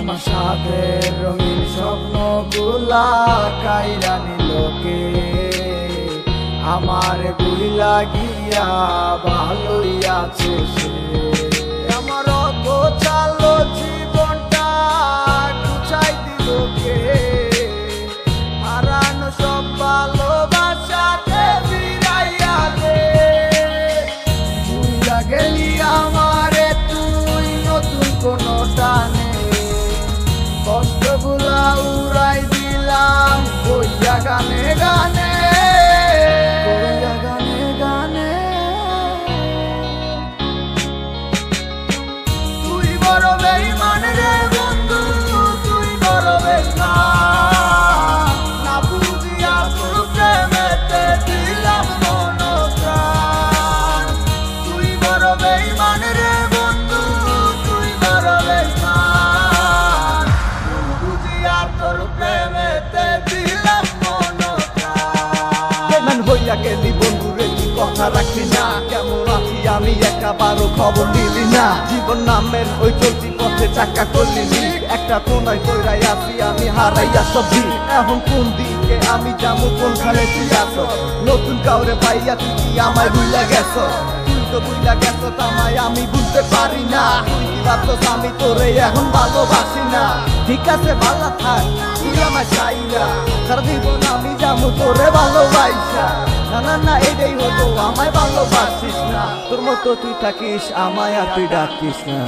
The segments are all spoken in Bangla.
আমার সাথে রঙিন স্বপ্নগুলা কাইরা নিলোকে, আমার বুইলা গিয়া ভালোই আছে সে। আমার অগোছালো জীবনটা গুছাই দিলোকে, হারানো সব ভালোবাসাতে ফিরাইয়া দে। ভুইলা গেলি আমারে তুই নতুন কোনো টানে, কষ্টগুলা উড়াই দিলাম কইয়া গানে গানে, কইয়া গানে গানে। তুই বড় বেঈমান রে বন্ধু, তুই বড় বেঈমান, না বুঝিয়া তোর প্রেমেতে দিলাম মন প্রাণ। তুই বড় বেঈমান রে বন্ধু, তুই বড় বেঈমান, বুঝিয়া তোর প্রেমেতে দিলাম মন প্রাণ। বেঈমান হইয়া গেলি বন্ধু রে, তুই কথা রাখলি না, কেমন আছি আমি একাবারও খবর নিলি না। জীবন নামের ওই চলতি পথে চাকা করলি লিক, একটা কোনায় কইরাই আছি আমি হারাইয়া সব দিক। এখন কোন দিকে আমি যাবো, কোনখানে তুই আসো, নতুন কাউরে পাইয়া তুই কি আমায় ভুইলা গেছো? তুই তো ভুইলা গেছো তামায় আমি বুঝতে পারি না, তুই কি ভাবছস আমি তোরে এখন ভালোবাসি না? ঠিক আছে ভালো থাক, তুই আমায় চাই না, সারা জীবন আমি যাবো তোরে ভালোবাসা। না না না এটাই হতো, আমায় ভালোবাসিস না, তোর মতো তুই থাকিস আমায় আর তুই ডাকিস না।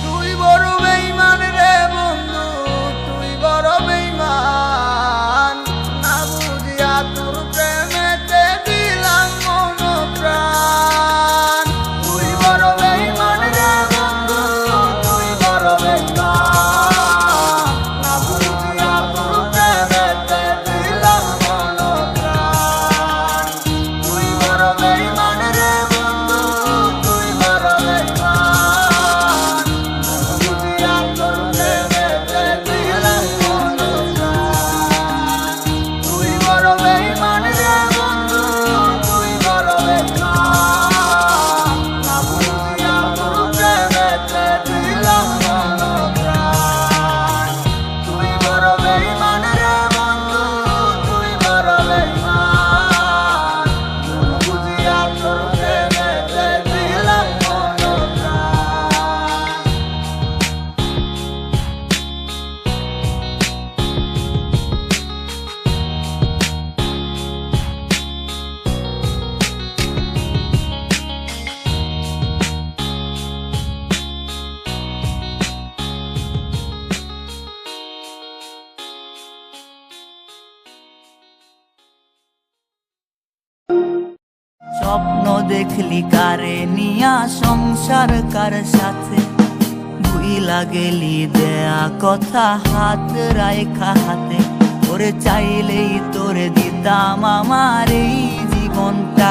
তুই বড় বেঈমান রে বন্ধু, তুই বড় বেঈমান, না বুঝিয়া তোর প্রেমেতে দিলাম মন প্রাণ। তুই বড় বেঈমান রে বন্ধু, তুই বড় বেঈমান, না বুঝিয়া তোর প্রেমেতে দিলাম মন প্রাণ। তুই বড় বেঈমান রে বন্ধু, তুই বড় বেঈমান, বুঝিয়া তোর প্রেমেতে দিলাম মন প্রাণ। তুই বড় বেঈমান রে বন্ধু, তুই বড় বেঈমান, না বুঝিয়া তোর প্রেমেতে দিলাম মন প্রাণ। তুই বড় বেঈমান রে বন্ধু, তুই বড় বেঈমান, বুঝিয়া তোর প্রেমেতে দিলাম মন প্রাণ। স্বপ্ন দেখলি কারে নিয়া, সংসার কার সাথে, ভুইলা গেলি দেয়া কথা হাত রাইখা হাতে। ওরে চাইলেই তোরে দিতাম আমার এই জীবনটা,